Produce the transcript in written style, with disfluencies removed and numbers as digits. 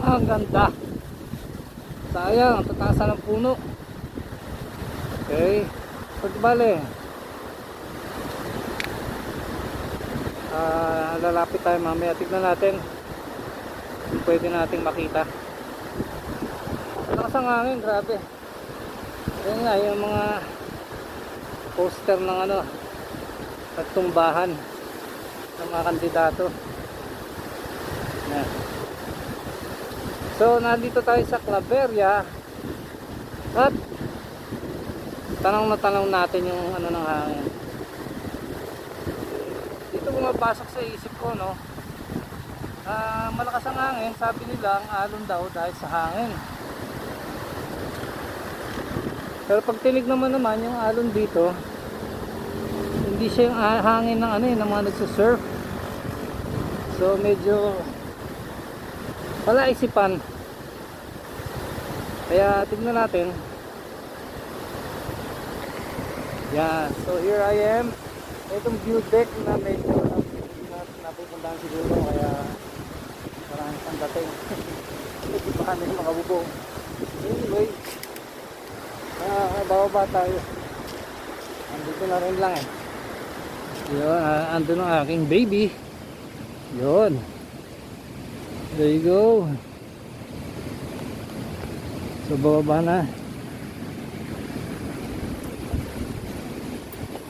Ang ganda. Sayang, ang tataasan ng puno. Okay. Pagbali. Lalapit tayo mamaya. Tignan natin kung pwede nating makita. Lakas ang hangin, grabe. Yan nga, yung mga poster ng ano at tumbahan ng mga kandidato. Yan. So nandito tayo sa Claveria at tanong na tanong natin yung ano ng hangin. Dito pumapasok sa isip ko, no, malakas ang hangin. Sabi nila ang alon daw dahil sa hangin. Pero pag tinignan naman yung alon dito, hindi siya yung hangin ng ano, ng mga nagsusurf. So medyo wala isipan. Kaya tignan natin. Yeah, so here I am. Itong view deck na medyo napupuntahan siguro, kaya parang isang dating. Hindi pa kami makabubong. Anyway, bababa tayo. Andito na rin lang eh. Yun, andun ang aking baby. Yun. There you go. So bababa na.